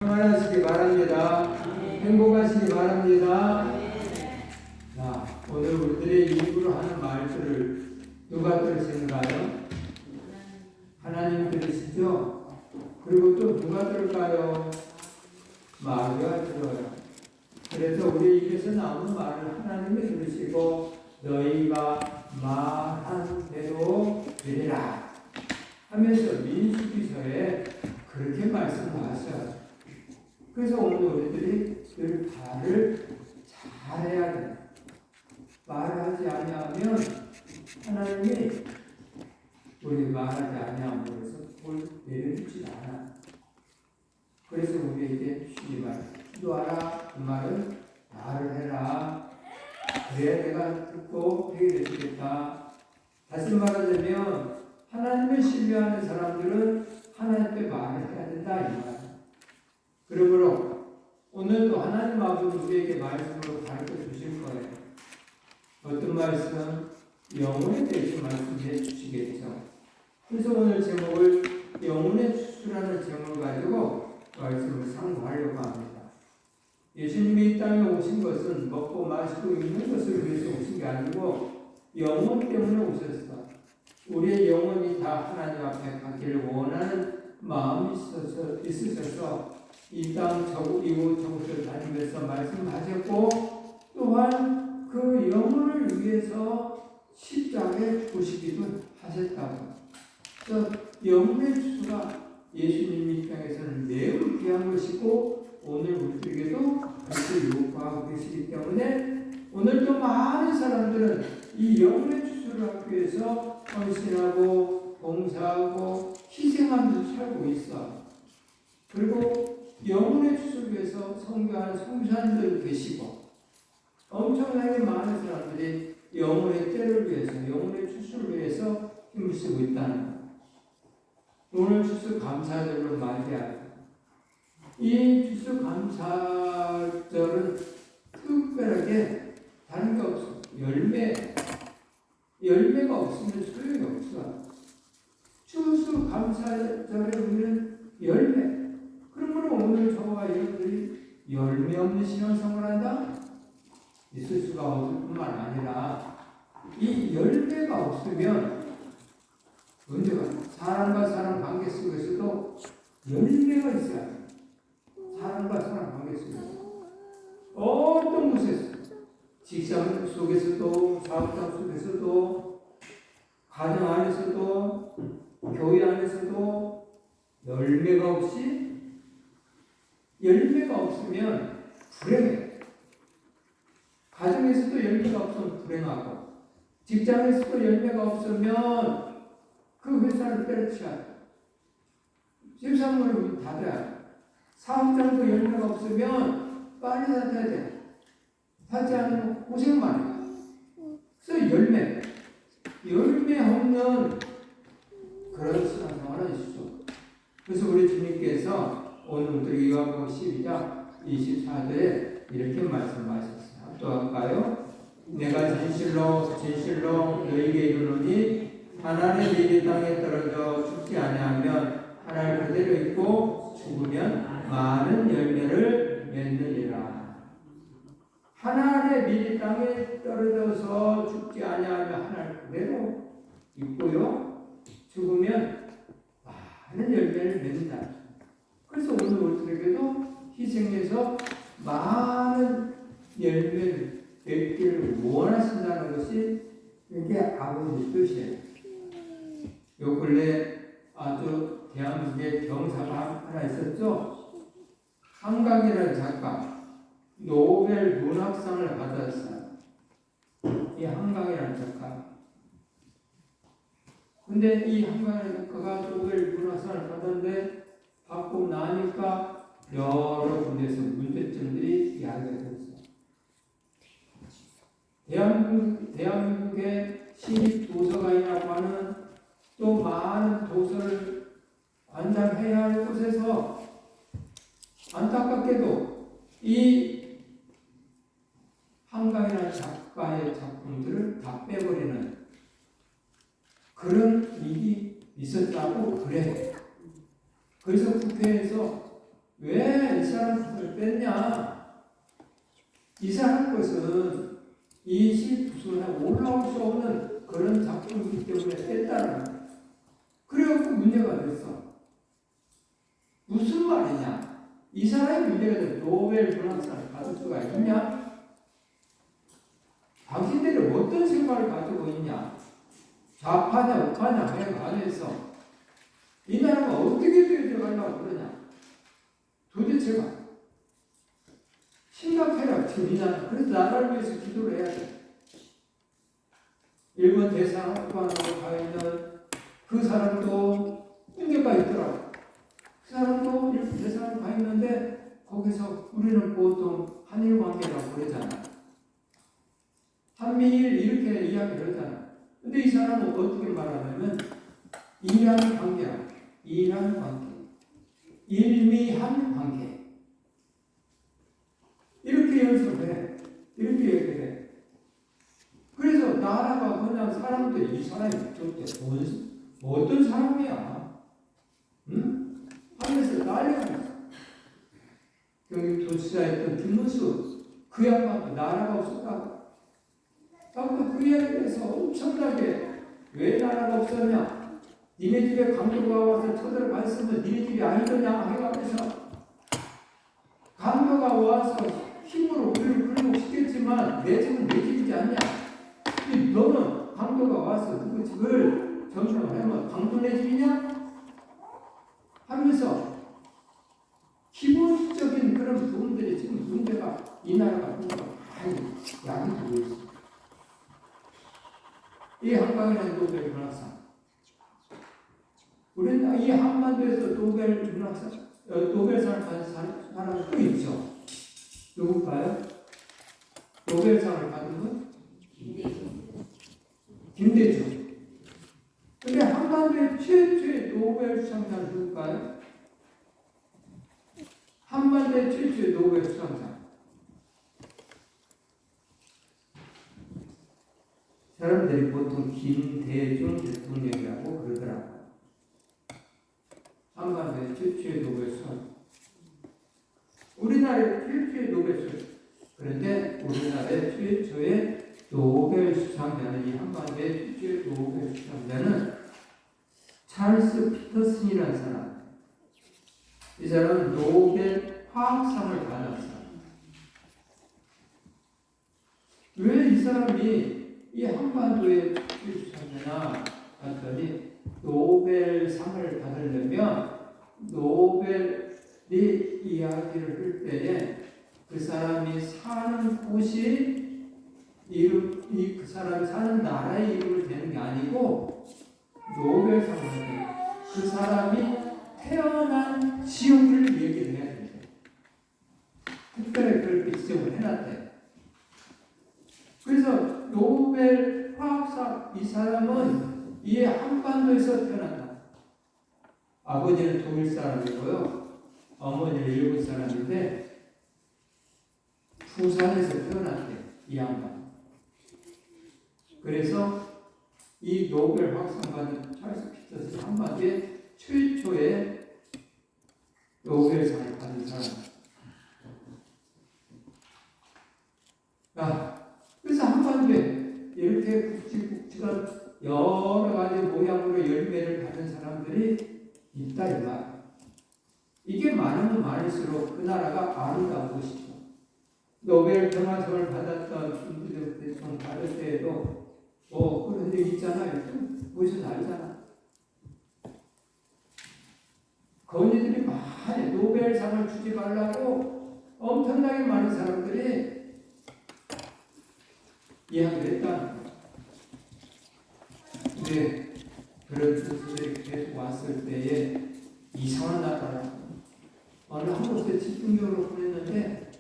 평안하시기 바랍니다. 행복하시기 바랍니다. 자, 오늘 우리들의 입으로 하는 말들을 누가 들으시는가요? 하나님 들으시죠? 그리고 또 누가 들을까요? 마귀가 들어요. 그래서 우리 입에서 나오는 말을 하나님이 들으시고 너희가 말한 대로 되리라 하면서 민수기서에 그렇게 말씀하셨어요. 그래서 오늘 우리들이 늘 말을 잘해야 돼. 말을 하지 아니하면 하나님이 우리 말하지 아니함으로써 뭘 내려주지 않아. 그래서 우리에게 주기 말, 기도하라. 그 말은 말을 해라. 그래야 내가 듣고 해결해 주겠다. 다시 말하자면 하나님을 신뢰하는 사람들은 하나님께 말을 해야 된다 이 말. 그러므로 오늘도 하나님 아버지 우리에게 말씀으로 가르쳐 주실 거예요. 어떤 말씀은 영혼에 대해서 말씀해 주시겠죠. 그래서 오늘 제목을 영혼의 추수라는 제목을 가지고 말씀을 상고하려고 합니다. 예수님이 이 땅에 오신 것은 먹고 마시고 있는 것을 위해서 오신 게 아니고 영혼 때문에 오셨어. 우리의 영혼이 다 하나님 앞에 가기를 원하는 마음이 있으셔서 이 땅 이곳 저곳을 다니면서 말씀하셨고 또한 그 영혼을 위해서 십자가에 죽으시기도 하셨다고. 그래서 영혼의 추수가 예수님 입장에서는 매우 귀한 것이고 오늘 우리에게도 그렇게 요구하고 계시기 때문에 오늘도 많은 사람들은 이 영혼의 추수를 하기 위해서 헌신하고 봉사하고 희생하면서 살고 있어. 그리고 영혼의 추수를 위해서 선교하는 선교사님들 계시고 엄청나게 많은 사람들이 영혼의 때를 위해서 영혼의 추수를 위해서 힘을 쓰고 있다는 것. 오늘 추수 감사절로 맞이하고 이 추수 감사절은 특별하게 다른 게 없어. 열매가 없으면 소용이 없어. 추수 감사절에 우리는 열매. 그러므로 오늘 저와 여러분들이 열매 없는 신앙생활을 한다? 있을 수가 없을 뿐만 아니라 이 열매가 없으면 언제가 사람과 사람 관계 속에서도 열매가 있어야 돼. 사람과 사람 관계 속에서 어떤 곳에서 직장 속에서도 사업장 속에서도 가정 안에서도 교회 안에서도 열매가 없으면 불행해. 가정에서도 열매가 없으면 불행하고 직장에서도 열매가 없으면 그 회사를 때려치워야 돼. 집사물을 닫아야 돼. 사업장도 열매가 없으면 빨리 닫아야 돼. 닫지 않으면 고생만 해. 그래서 열매 없는 그런 신앙생활은 있어. 그래서 우리 주님께서 오늘 요한복음 12장 24절에 이렇게 말씀하셨어요. 또 할까요? 내가 진실로 너희에게 이르노니 하나님 이 땅에 떨어져 죽지 아니하면 하나님 그대로 있고 죽으면 많은 열매를 맺느니라. 하나님의 미리 땅에 떨어져서 죽지 아니하면 하나님 그대로 있고요. 죽으면 많은 열매를 맺는다. 그래서 오늘 우리들에게도 희생해서 많은 열매를 맺기를 원하신다는 것이 이게 아버지 뜻이에요. 요 근래 아주 대한민국의 경사가 하나 있었죠. 한강이라는 작가 노벨 문학상을 받았어요. 이 한강이라는 작가. 근데 이 한강이라는 작가가 노벨 문학상을 받았는데 받고 나니까 여러 군데에서 문제점들이 이야기가 됐어요. 대한민국의 시립도서관이라고 하는 또 많은 도서를 관장해야 할 곳에서 안타깝게도 이 한강이라는 작가의 작품들을 다 빼버리는 그런 일이 있었다고 그래. 그래서 국회에서 왜 이 사람 것을 뺐냐? 이 사람 것은 이시부순에 올라올 수 없는 그런 작품이기 때문에 뺐다는 거예요. 그래갖고 문제가 됐어. 무슨 말이냐? 이 사람이 문제가 돼. 노벨 문학상을 받을 수가 있냐? 당신들이 어떤 생각을 가지고 있냐? 좌파냐, 우파냐, 해가 안에서 이 나라가 어떻게 들어가려고 그러냐? 도대체가 심각해라, 지금 이 나라. 그래서 나라를 위해서 기도를 해야 돼. 일본 대사관으로 가 있는 그 사람도 문제가 있더라고. 그 사람도 일본 대사관으로 가 있는데 거기서 우리는 보통 한일 관계라고 그러잖아. 한미일 이렇게 이야기를 하잖아. 근데 이 사람은 어떻게 말하냐면 이란 관계야. 이란 관계. 일미한 관계. 이렇게 연습해. 이렇게 얘기를 해. 그래서 나라가 그냥 사람들이 이 사람이 도대체 어떤 사람이야? 응? 하면서 난리가 났어. 여기 도시사했던 김문수 그 양반도 나라가 없었다고. 그 이야기에 대해서 엄청나게 왜 나라가 없었냐? 니네 집에 강도가 와서 쳐들어가 있으면 니네 집이 아니더냐 해가면서 강도가 와서 힘으로 우리를 굴복시켰지만 내 집은 내 집이지 않냐? 너는 강도가 와서 그 집을 점령을 하면 강도 내 집이냐? 하면서 기본적인 그런 부분들이 지금 문제가 이 나라가 문제가 많이 약이 되고 있습니다. 이 한강이라는 노벨 문학상. 우리는 이 한반도에서 노벨 문학상, 노벨상을 받은 사람은 또 있죠. 누굴까요? 노벨상을 받은 분? 김대중. 근데 한반도의 최초의 노벨 수상자는 누굴까요? 한반도의 최초의 노벨 수상자. 사람들이 보통 김대중 대통령이라고 그러더라고요. 한반도의 최초의 노벨 수상자. 우리나라의 최초의 노벨 수상자. 그런데 우리나라의 최초의 노벨 수상자는 이 한반도의 최초의 노벨 수상자는 찰스 피터슨이라는 사람. 이 사람은 노벨 화학상을 받았어요. 왜 이 사람이 이 한반도의 최초의 수상자냐 봤더니 노벨상을 받으려면 노벨이 이야기를 할 때에 그 사람이 사는 곳이 그 사람이 사는 나라의 이름을 대는 게 아니고 노벨상을 받는 그 사람이 태어난 지역을 얘기를 해야 된대. 특별히 그렇게 지적을 해놨대. 그래서 노벨 화학상 이 사람은 이 한반도에서 태어났다. 아버지는 독일 사람이고요. 어머니는 일본 사람인데 부산에서 태어났대. 이 양반. 그래서 이 노벨 화학상 받은 찰스 피터슨 한반도의 최초의 노벨상을 받은 사람. 그래서 한반도에 이렇게 굵직굵직한 여러 가지 모양으로 열매를 받은 사람들이 있다 이 말. 이게 많으면 많을수록 그 나라가 아름다운 곳이죠. 노벨 평화상을 받았던 김대중 대통령 받을 때에도 그런 데 있잖아요. 보셔서 알잖아. 건의들이 많이 노벨상을 주지 말라고 엄청나게 많은 사람들이 이야기를 했다는 거예요. 근데 그런 뜻들이 계속 왔을 때에 이상한 나라라고 어느 한 곳에 집중적으로 보냈는데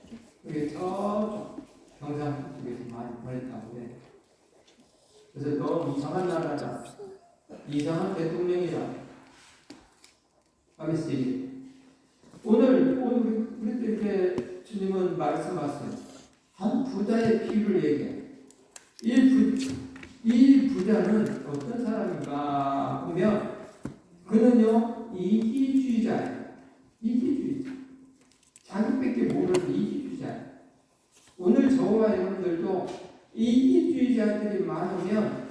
그게 저쪽 경상 쪽에서 많이 보냈다고 해. 그래서 너무 이상한 나라다. 이상한 대통령이다. 하겠지. 오늘 우리 이렇게 주님은 말씀하세요. 한 부자의 비유를 얘기해. 이 부자는 어떤 사람인가 보면 그는요 이기주의자예요. 이기주의자. 자기밖에 모르는 이기주의자. 오늘 저와 여러분들도 이기주의자들이 많으면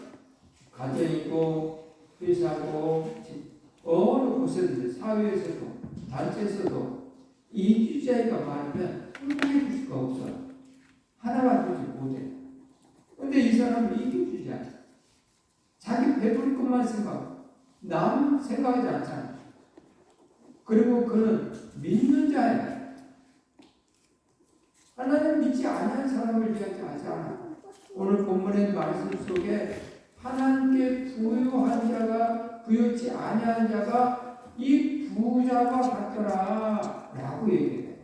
가정이고 회사고 어느 곳에든 사회에서도 단체에서도 이기주의자가 많으면 행복해질 수가 없어요. 하나가 되지 못해. 근데 이 사람은 이기주의자. 자기 배부를 것만 생각, 남 생각하지 않잖아. 그리고 그는 믿는 자예요. 하나님 믿지 않는 사람을 이야기하지 않아. 오늘 본문의 말씀 속에 하나님께 부유한 자가 부유치 아니한 자가 이 부자와 같더라 라고 얘기해요.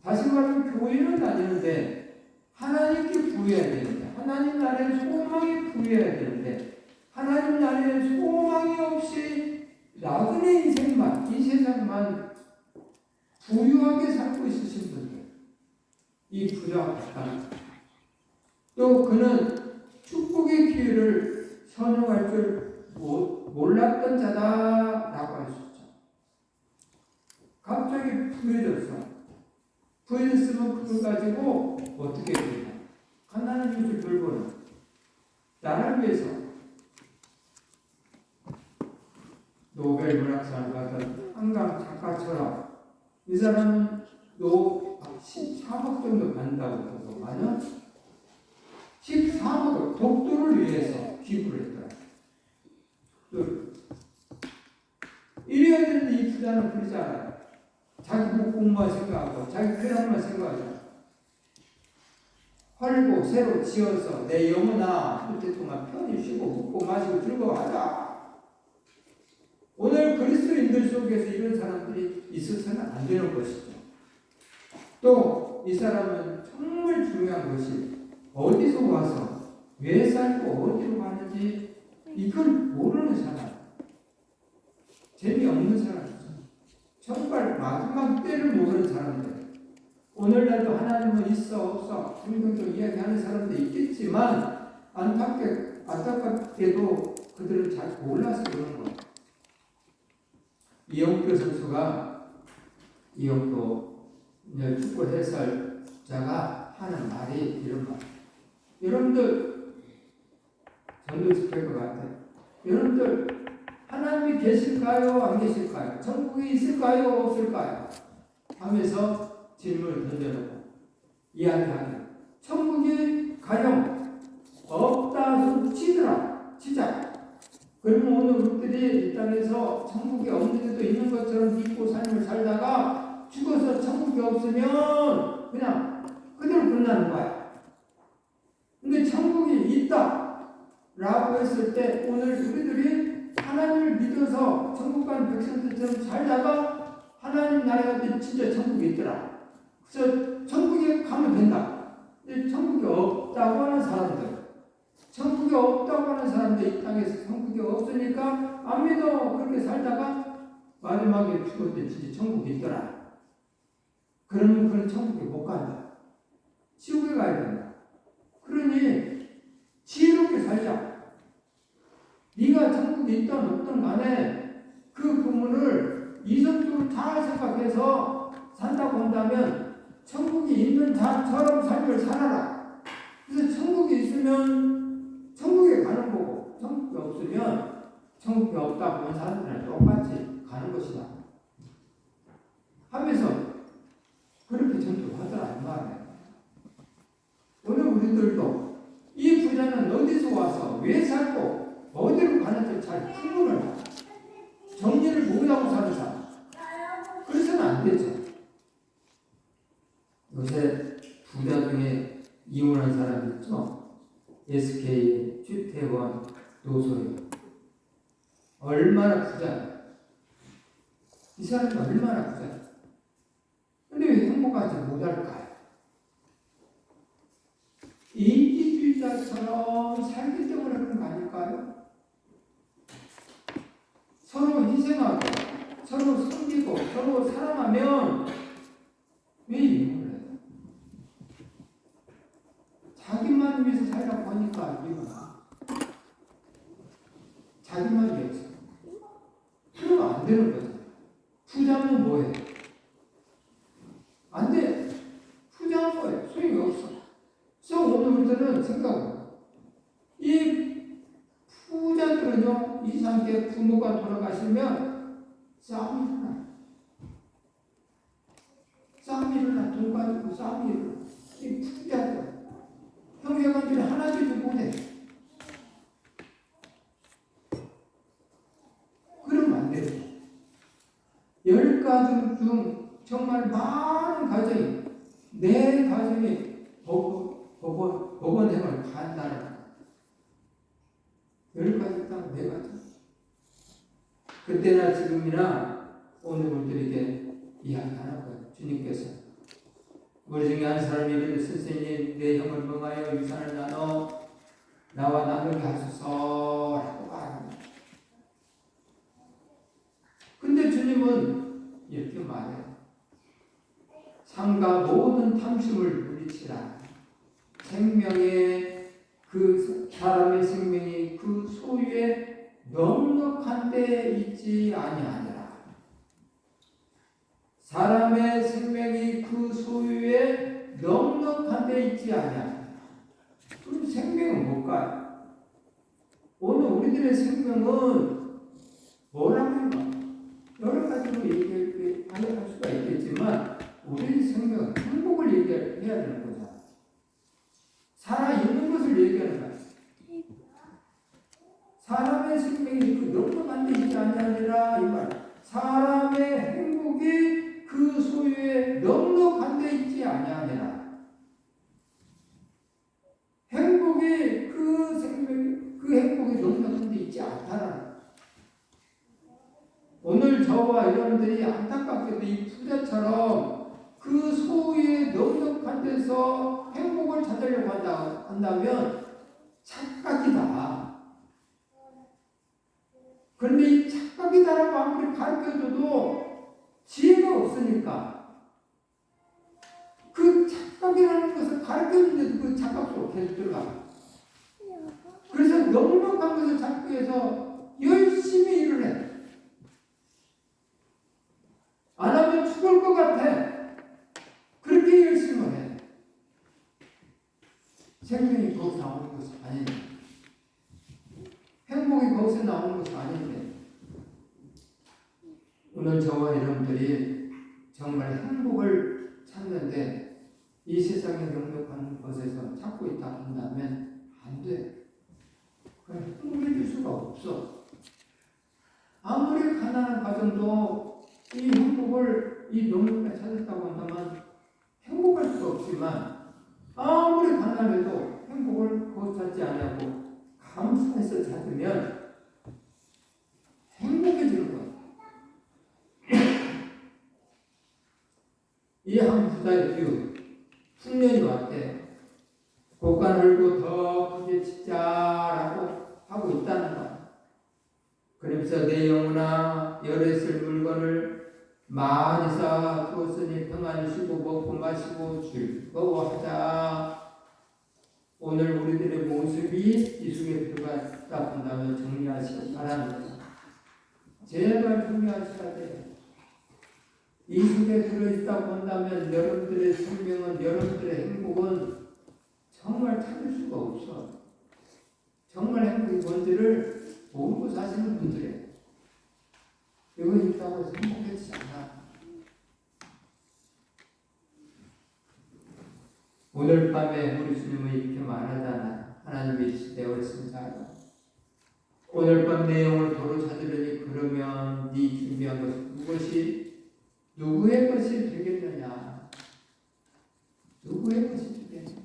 다시 말하면 교회는 다니는데 하나님께 부여해야 되는데 하나님 나라의 소망이 부여해야 되는데 하나님 나라의 소망이 없이 나그네 인생만 이 세상만 부유하게 살고 있으신 분들 이 부자와 같다. 또 그는 축복의 기회를 선용할 줄 몰랐던 자다라고 할 수 있죠. 갑자기 부여졌어. 부여졌으면 그걸 가지고 어떻게 되냐? 하나님 주신 물건은 나를 위해서 노벨 문학상 받은 한강 작가처럼 이 사람은 14억 정도 받는다고 하더만은 14억을 독도를 위해서 기부를 했더라. 이래야 되는데 이 부자는 그러지 않아요. 자기 공부만 생각하고 자기 편안만 생각하죠. 헐고 새로 지어서 내 영혼아 그때 동안 편히 쉬고 먹고 마시고 즐거워하자. 오늘 그리스도인들 속에서 이런 사람들이 있어서는 안 되는 것이죠. 또 이 사람은 정말 중요한 것이 어디서 와서 왜 살고 어디로 가는지 이걸 모르는 사람, 재미없는 사람이죠. 정말 마지막 때를 모르는 사람들. 오늘날도 하나님은 있어 없어 등등등 이야기하는 사람도 있겠지만 안타깝게도 그들은 잘 몰라서 그러는 거예요. 이영표 선수가 이영표 축구 해설자가 하는 말이 이런 말. 여러분들 전도 지킬 것 같아요. 여러분들 하나님이 계실까요? 안 계실까요? 천국이 있을까요? 없을까요? 하면서 질문을 던져놓고 이야기하게. 천국이 가령 없다 치자. 그러면 오늘 우리들이 이 땅에서 천국이 없는 데도 있는 것처럼 믿고 삶을 살다가 죽어서 천국이 없으면 그냥 그대로 끝나는 거야. 근데 천국이 있다 라고 했을 때 오늘 우리들이 하나님을 믿어서 천국 가는 백성들처럼 살다가 하나님 나라가 진짜 천국이 있더라. 그래서 천국에 가면 된다. 근데 천국이 없다고 하는 사람들, 천국이 없다고 하는 사람들, 이 땅에서 천국이 없으니까 안 믿어. 그렇게 살다가 마지막에 죽을 때 진짜 천국이 있더라. 그러면 그런 천국에 못 간다. 지옥에 가야 된다. 그러니 지혜롭게 살자. 네가 천국에 있든 없든 간에 그 부분을 이성적으로 잘 생각해서 산다고 한다면 천국이 있는 자처럼 삶을 살아라. 그래서 천국이 있으면 천국에 가는 거고 천국이 없으면 천국이 없다고 하는 사람들은 똑같이 가는 것이다 하면서 그렇게 전도하더라 이 말이에요. 오늘 우리들도 이 부자는 어디서 와서 왜 살고 어디로 가는지 잘 구분을 하고 정리를 못하고 사는 사람, 그래서는 안 되죠. 요새 부자 중에 이혼한 사람 있죠? SK, 최태원, 노소연. 얼마나 부자야. 이 사람이 얼마나 부자야. 근데 왜 행복하지 못할까요? 이기주의자처럼 살기 때문에 그런 거 아닐까요? 서로 희생하고 서로 섬기고 서로 사랑하면 왜 이혼을 해요? 자기만 위해서 살라고 하니까 이혼하. 자기만 위해서. 그러면 안 되는 거죠. 부자면 뭐해? 안 돼. 후자한 거예요. 소용이 없어. 그래서 오늘부터는 생각해요. 이 후자들은요, 이상하게 부모가 돌아가시면 싸움이 일어나. 싸움이 일어나. 돈 가지고 싸움이 일어나. 이 후자들. 형제간들이 하나 되지 못해. 그러면 안 돼요. 10가정 중 정말 많은 가정이, 내 가정이 법원행을 간다는 거예요. 10가정 딱 4가정. 그때나 지금이나 오늘 우리들에게 이야기하는 거예요. 주님께서. 우리 중에 한 사람이 이르되 선생님, 내 형을 명하여 유산을 나눠 나와 나누게 하소서 라고 말합니다. 근데 주님은 이렇게 말해요. 삼가 모든 탐심을 물리치라. 생명의 그 사람의 생명이 그 소유에 넉넉한 데 있지 아니하니라. 사람의 생명이 그 소유에 넉넉한 데 있지 아니하니라. 그럼 생명은 뭘까요? 오늘 우리들의 생명은 뭐라고 여러 가지로 얘기할 수가 있겠지만 우리의 생명은 행복을 얘기해야 되는 거죠. 살아있는 것을 얘기하는 거예요. 사람의 생명이 그 넉넉한 데 있지 아니하니라 이 말. 사람의 행복이 그 소유에 넉넉한 데 있지 아니하니라. 행복이 그 생명이 그 행복이 넉넉한 데 있지 않다는. 오늘 저와 여러분들이 안타깝게도 이 부자처럼 그 소유에 넉넉한 데서 행복을 찾으려고 한다면 착각이다. 그런데 이 착각이다라고 아무리 가르쳐줘도 지혜가 없으니까 그 착각이라는 것을 가르쳐주는데도 그 착각 속으로 계속 들어가. 그래서 넉넉한 것을 찾기 위해서 열심히 일을 해. 안 하면 죽을 것 같아. 그렇게 열심히 해. 생명이 거기서 나오는 것이 아닌데, 행복이 거기서 나오는 것이 아닌데, 오늘 저와 여러분들이 정말 행복을 찾는데 이 세상에 넉넉한 것에서 찾고 있다 한다면 안 돼. 그건 행복해질 수가 없어. 아무리 가난한 가정도 이 행복을 이 넉넉하게 찾았다고 한다면 행복할 수 없지만 아무리 가난해도 행복을 거기서 찾지 않고 감사해서 찾으면 행복해지는 거예요. 이 한 부자의 비유, 풍년이 왔대. 곡간 헐고 더 크게 짓자라고 하고 있다는 거예요. 그러면서 내 영혼아 열에 쓸 물건을 많이 쌓아 두었으니 평안히 쉬고 먹고 마시고 즐거워하자. 오늘 우리들의 모습이 이 속에 들어갔다 본다면 정리하시기 바랍니다. 제발 정리하셔야 돼요. 이 속에 들어있다 본다면 여러분들의 생명은, 여러분들의 행복은 정말 찾을 수가 없어. 정말 행복이 뭔지를 모르고 사시는 분들이에요. 이거 있다고 해서 행복해지지 않아. 오늘 밤에 우리 주님은 이렇게 말하잖아. 하나님의 시대에 어렸으면 자라. 오늘 밤 내 영을 도로 찾으려니 그러면 네 준비한 것은 누구의 것이 되겠느냐? 누구의 것이 되겠느냐?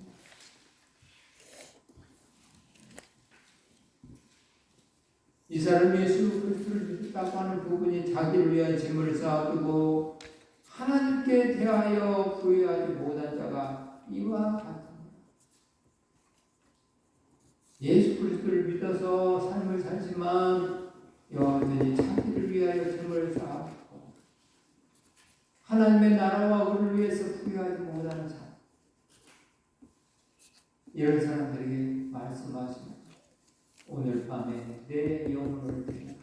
이 사람이 예수 그리스도를 믿었다고 하는 부분이 자기를 위한 재물을 쌓아두고 하나님께 대하여 부여하지 못한 자가 이와 같습니다. 예수 그리스도를 믿어서 삶을 살지만 여전히 자기를 위하여 재물을 쌓아두고 하나님의 나라와 의를 위해서 부여하지 못하는 자, 이런 사람들에게 말씀하십니다. 오늘 밤에 내 영혼을 드리라.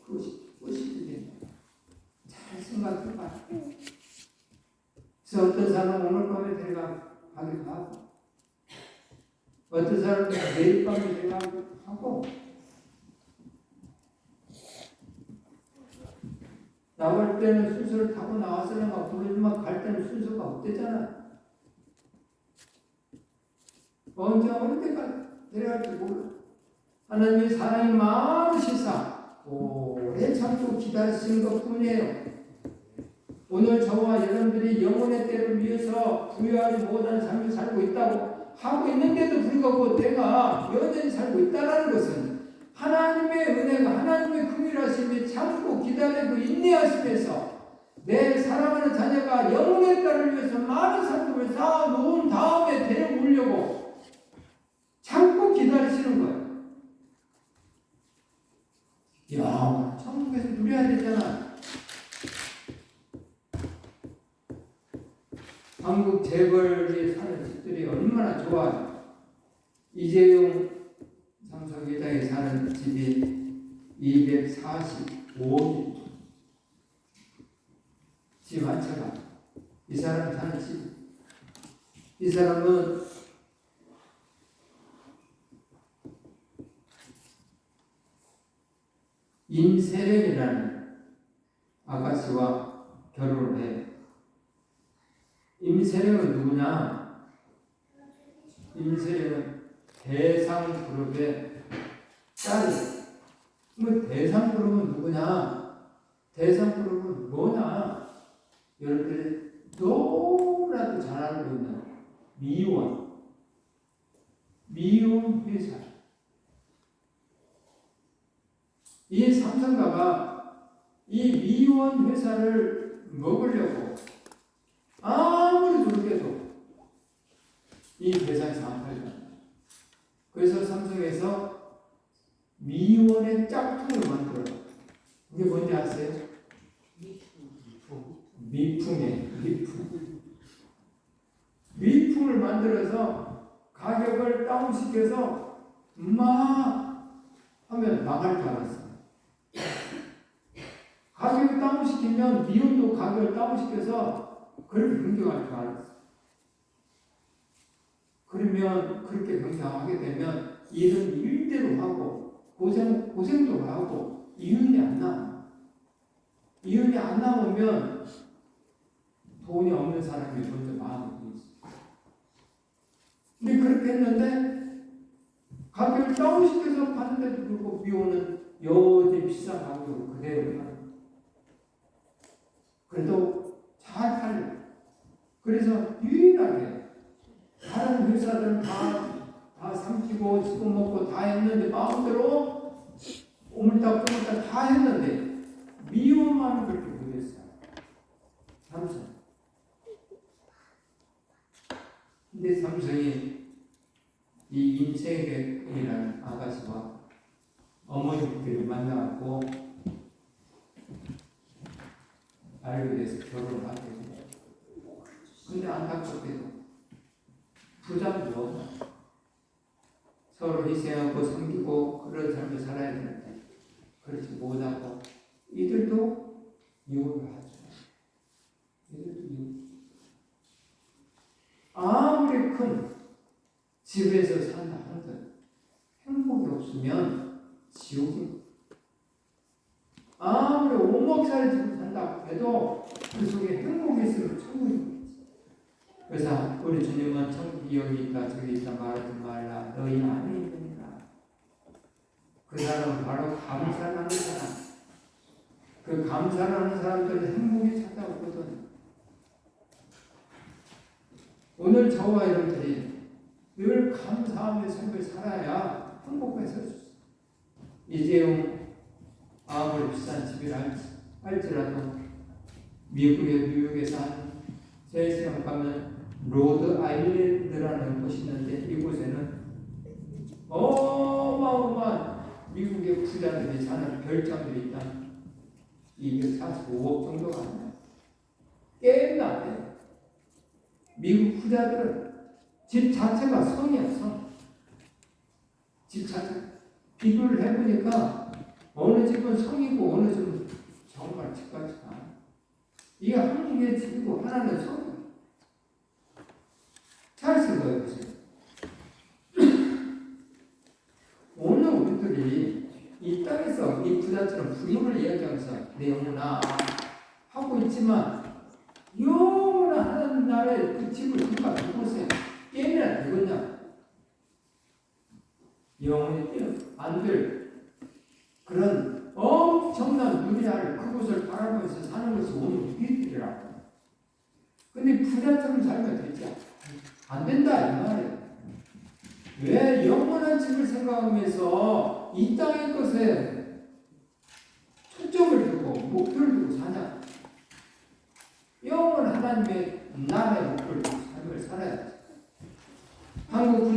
그것이 되겠다. 잘 생각해봐. 그래서 어떤 사람은 오늘 밤에 데려가기도 하고, 어떤 사람은 내일 밤에 데려가기도 하고, 나갈 때는 순서를 타고 나와서는 막 부르지만 갈 때는 순서가 없대잖아. 언제 어느 때까지 데려갈지 몰라. 하나님의 사랑이 많으시사 오래 참고 기다리시는 것 뿐이에요. 오늘 저와 여러분들이 영혼의 때를 위해서 부유하지 못한 삶을 살고 있다고 하고 있는데도 불구하고 내가 여전히 살고 있다는 것은 하나님의 은혜가, 하나님의 긍휼하심이 참고 기다리고 인내하시면서 내 사랑하는 자녀가 영혼의 딸을 위해서 많은 상급을 쌓아놓은 다음에 데려오려고 참고 기다리시는 거예요. 야, 천국에서 누려야 되잖아. 한국 재벌이 사는 집들이 얼마나 좋아요. 이재용 상속회장이 사는 집이 245개. 집 한 채가. 이 사람이 사는 집. 이 사람은 임세령이라는 아가씨와 결혼을 해. 임세령은 누구냐? 임세령은 대상그룹의 딸이에요. 그럼 대상그룹은 누구냐? 대상그룹은 뭐냐? 여러분들이 너무나도 잘 알고 있는 미원 회사. 이 삼성가가 이 미원 회사를 먹으려고 아무리 노력해도 이 회사에서 안 팔려. 그래서 삼성에서 미원의 짝퉁을 만들어요. 그게 뭔지 아세요? 미풍을 만들어서 가격을 다운시켜서 막 하면 망할 줄 알았어요. 가격을 다운시키면 미온도 가격을 다운시켜서 그걸 변경할 줄 알았어요. 그러면 그렇게 변경하게 되면 일은 일대로 하고 고생도 하고 이윤이 안 나와. 이윤이 안 나오면 돈이 없는 사람이 먼저 마음이 있어. 근데 그렇게 했는데 가격을 다운시켜서 파는데도 불구하고 미온은 여전히 비싼 가격으로 그대로 팔아요. 그래도 잘 팔려. 그래서 유일하게 다른 회사들은 다 삼키고 지금 먹고 다 했는데 마음대로 오물딱 조물딱 다 했는데 미움만 그렇게 못했어요. 삼성. 근데 삼성이 이 임세경이라는 아가씨와 어머니들을 만나고 알게 돼서 결혼을 하게 돼요. 근데 안타깝게도 부자도 서로 희생하고 섬기고 그런 삶을 살아야 되는데 그렇지 못하고 이들도 이혼을 하죠. 이들도 이혼. 아무리 큰 집에서 산다 한들 행복이 없으면 지옥입니다. 아무리 5억짜리 집을 산다고 해도 그 속에 행복이 있으면 천국입니다. 그래서 우리 주님은 천국이 여기 있다 저기 있다 말하지 말라 너희 안에 있느니라. 그 사람은 바로 감사하는 사람. 그 감사하는 사람들은 행복이 찾아오거든. 오늘 저와 여러분들이 늘 감사하며 삶을 살아야 행복해서 이재용 아무리 비싼 집이라 할지라도 뉴욕에서 한 3시간 가면 로드 아일랜드라는 곳이 있는데 이곳에는 어마어마한 미국의 부자들이 사는 별장들이 있다. 245억 정도가 안 돼요. 게임도 안 돼요. 미국 부자들은 집 자체가 성이야, 성. 집 자체. 비교를 해보니까 어느 집은 성이고 어느 집은 정말 집같지가 않아. 이게 한국의 집이고 하나는 성이야. 잘 생각해보세요. 오늘 우리들이 이 땅에서 이 부자처럼 부유를 이야기하면서 내 영혼아 하고 있지만 영원한 하나님 나라의 그 집을 누가 누구세요? 깨면 되겠냐? 영원히 깨면 안 될 그런 엄청난 누리할 그곳을 바라보면서 사는 것이 오늘 우리들이라고. 근데 부자처럼 살면 되지 안 된다 이 말이에요. 왜 영원한 집을 생각하면서 이 땅의 것에 초점을 두고 목표를 두고 사냐? 영원한 하나님의 나라의 목표를 두고 삶을 살아야지. 한국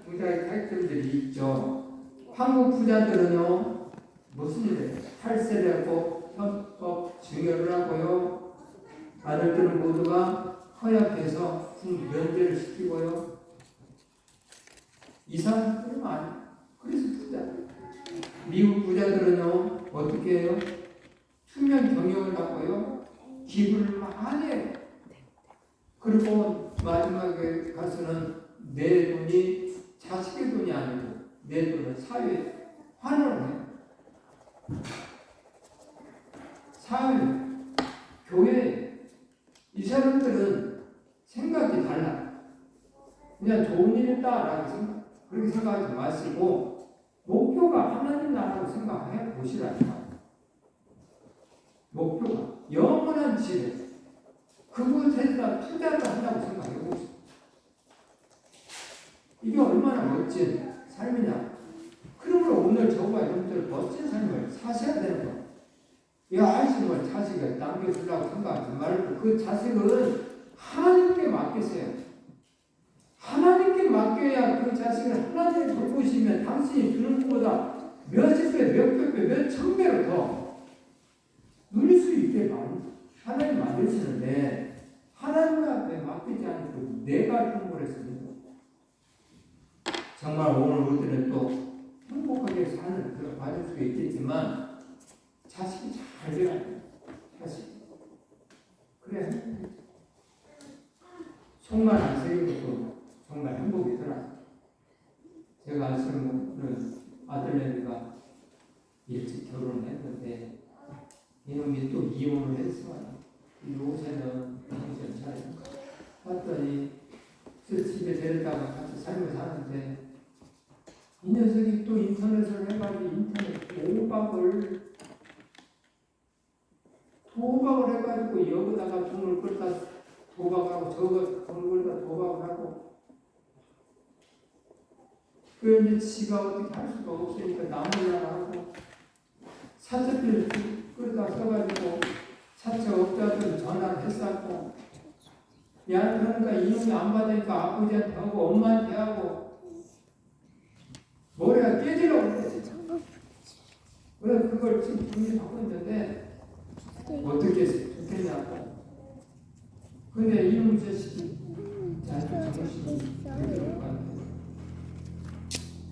부자의 타이틀들이 있죠. 한국 부자들은요 무슨 일이에요? 탈세를 하고 헌법 증여를 하고요. 아들들은 모두가 허약해서 면제를 시키고요. 이 사람들은 아니. 그래서 부자. 미국 부자들은요 어떻게 해요? 투명 경영을 하고요. 기부를 많이 해요. 그리고 마지막에 가서는 내 돈이 자식의 돈이 아니고 내 돈은 사회에 환원을 해요. 사회, 교회, 이 사람들은 생각이 달라. 그냥 좋은 일이다라고 생각, 그렇게 생각하지 마시고 목표가 하나님 나라고 생각해 보시라니까. 목표가 영원한 집에 그곳에다 투자를 한다고 생각해 보세요. 이게 얼마나 멋진 삶이냐. 그러므로 오늘 저와 여러분들 멋진 삶을 사셔야 되는 거예요. 이 아이심을 자식을 남겨주려고 생각하지 말고 그 자식은 하나님께 맡기세요. 하나님께 맡겨야 그 자식을 하나님이 돌보시면 당신이 주는 것보다 몇십 배, 몇백 배, 몇천 배로 더 누릴 수 있게 하나님 만드시는데 하나님 앞에 맡기지 않고 내가 주는 걸 했습니다. 정말 오늘 우리들은 또 행복하게 사는 그런 받을 수 있겠지만 자식이 잘 돼야 돼요. 자식. 그래. 속만 안 새긴 것도 정말 행복이더라. 제가 아시는 아들내미가 일찍 결혼을 했는데 이놈이 또 이혼을 했어요. 요새는 정신 차리고 봤더니 집에 데려다가 같이 살고 사는데 이 녀석이 또 인터넷을 해가지고 인터넷 도박을 해가지고 여기다가 돈을 끌다 도박하고 저거 돈을 끌다 도박을 하고 그 이제 지가 어떻게 할 수가 없으니까 나무라 하고 사채비를 끌다 써가지고 사채 업자들 전화를 했었고 야 그러니까 이놈이 안 받으니까 아버지한테 하고 엄마한테 하고 머리가 깨지려고 그랬지. 그래서 그걸 지금 정리하고 있는데 어떻게 좋겠냐고. 근데 이놈 자식이 자식 정신이 되는 것 같아.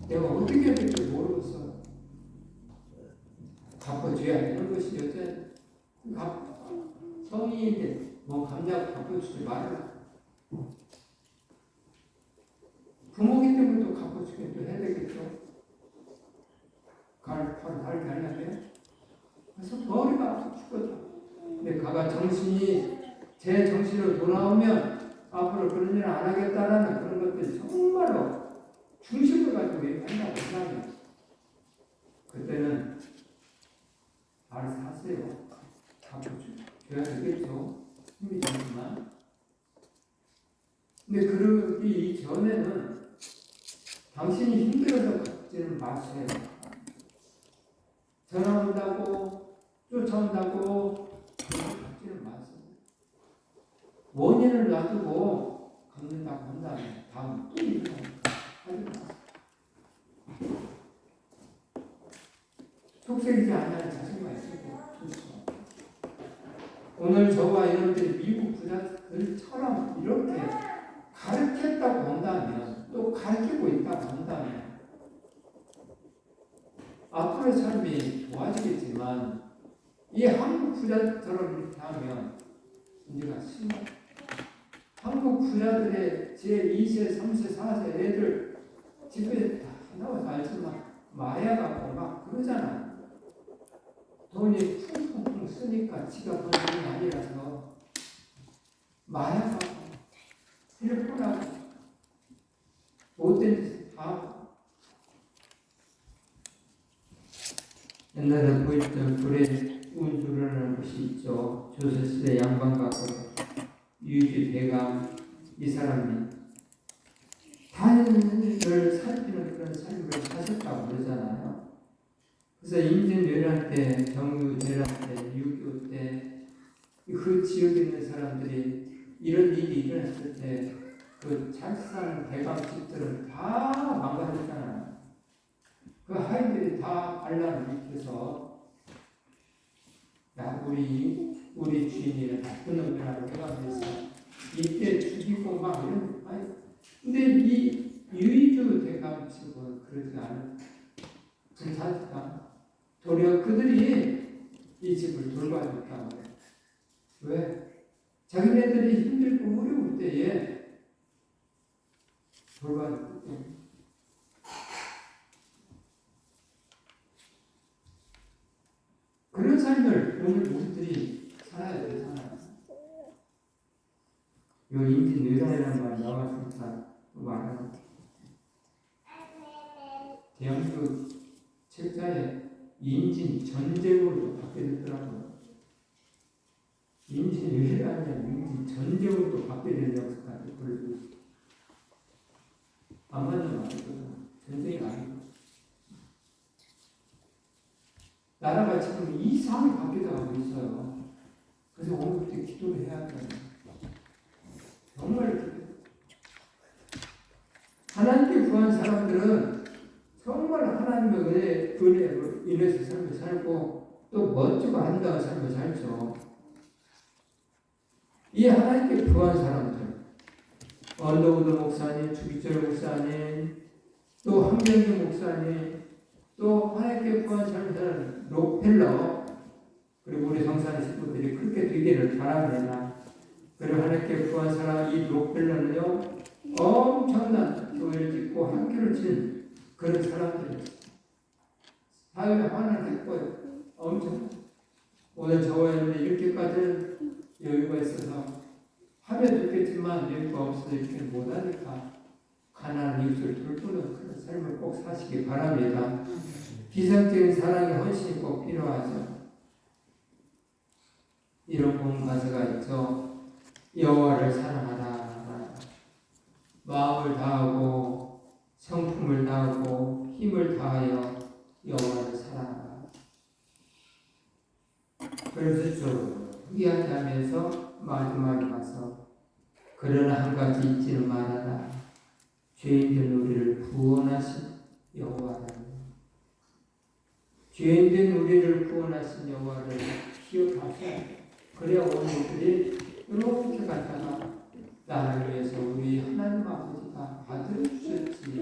내가 어떻게 해야 될지 모르겠어. 갚아줘야 되는 것이 여자 성인인데 뭐 감자고 갚아주지 말아라. 부모기 때문에 또 갚아주게 또 해야 되겠죠. 바로 다르게 하려면 돼. 그래서 머리가 아파 죽었다. 근데 가가 정신이 제 정신으로 돌아오면 앞으로 그런 일을 안 하겠다라는 그런 것들 정말로 중심을 가지고 얘기한다고 생각해요. 그때는 알아서 하세요. 갚아줘야 되겠죠. 힘이 되지만. 근데 그러기 이전에는 당신이 힘들어서 갚지는 마세요. 전화 온다고 쫓아온다고 갚지는 마세요. 원인을 놔두고 갚는다고 한다면 다음 또 일어나니까 하지 마세요. 속색이지 않는 자신만 있고 좋죠. 오늘 저와 여러분들이 미국 부자들처럼 이렇게 가르쳤다고 한다면 또 가르치고 있다고 한다면 앞으로의 삶이 좋아지겠지만 이 한국 부자처럼 이렇게 하면 문제가 심해. 한국 부자들의 제2세, 3세, 4세 애들 집에 다 나와서 알지만 마약하고 막 그러잖아. 돈이 쿵쿵쿵 쓰니까 지가 버는 게 아니라서 마약하고 텔레폰하고 못된 짓 다 하고. 옛날에 보였던 불에 운주라는 곳이 있죠. 조선시대 양반가고 유지 대감 이 사람이 단을 살피는 그런 삶을 사셨다고 그러잖아요. 그래서 임진왜란 때, 정유회란 때, 6.25 때 그 지역에 있는 사람들이 이런 일이 일어났을 때 그 잘 사는 대감 집들은 다 망가졌잖아요. 그 하인들이 다 반란을 일으켜서 야 우리 주인이 나쁜 놈이라고 해가면서 이때 죽이고 막 이런. 아니 근데 이 유이주 대감 집은 그러지 않은 불사니까 도리어 그들이 이 집을 돌봐줬다고 그래. 왜? 자기네들이 힘들고 어려울 때에 돌봐줬기 때문에. 그런 삶을 오늘 우리들이 살아야 되잖아요. 요 임진왜란이라는 말이 나왔으니까 또 말하는 대한민국 책자에 임진전쟁으로 바뀌어졌더라고요. 임진왜란이 아니라 임진전쟁으로 바뀌어진 역사까지 보여주고 있어요. 안 맞는 말이거든요. 전쟁이 아니고. 나라가 지금 이상하게 바뀌어가고 있어요. 그래서 오늘부터 기도를 해야 돼요. 정말 기도. 하나님께 구한 사람들은 정말 하나님의 은혜로 인해서 삶을 살고 또 멋지고 아름다운 삶을 살죠. 이 하나님께 구한 사람들, 언더우드 목사님, 주기철 목사님, 또 황병규 목사님, 또 하나님께 구한 삶을 사는 록펠러, 그리고 우리 성산의 식구들이 그렇게 되기를 바랍니다. 그리고 하나님께 구한 사람 이 록펠러는요, 엄청난 교회를 짓고 학교를 친 그런 사람들이에요. 사회에 하나를 했고요. 엄청. 오늘 저와 이렇게까지는 여유가 있어서 하면 좋겠지만 여유가 없어서 이렇게 못하니까 가난한 이웃을 돌보는 그런 삶을 꼭 사시기 바랍니다. 기성적인 사랑의 헌신이 꼭 필요하죠. 이런 본 가사가 있죠. 여호와를 사랑하라. 마음을 다하고 성품을 다하고 힘을 다하여 여호와를 사랑하라. 그래서 이야기하면서 마지막에 가서 그러나 한 가지 잊지는 말아라. 죄인된 우리를 구원하신 여호와를. 죄인된 우리를 구원하신 여호와를 기억하셔야 돼요. 그래야 오늘들이 이렇게 갔다가 나를 위해서 우리 하나님 아버지가 아들을 주셨지.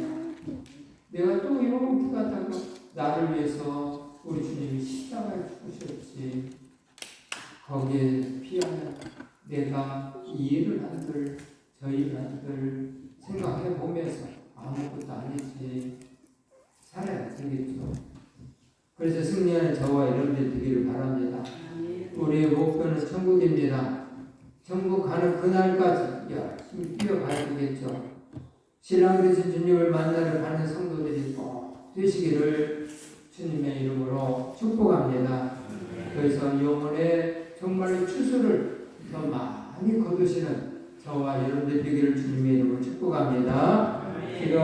내가 또 이렇게 갔다가 나를 위해서 우리 주님이 십자가에 죽으셨지. 거기에 피하면 내가 이 일을 한들 저 일을 한들 생각해 보면서 아무것도 아니지 살아야 되겠죠. 그래서 승리하는 저와 여러분들 되기를 바랍니다. 우리의 목표는 천국입니다. 천국 가는 그날까지 열심히 뛰어가야 되겠죠. 신랑 되신 주님을 만나러 가는 성도들이 꼭 되시기를 주님의 이름으로 축복합니다. 그래서 영혼의 정말 추수를 더 많이 거두시는 저와 여러분들 되기를 주님의 이름으로 축복합니다. 기도하겠습니다.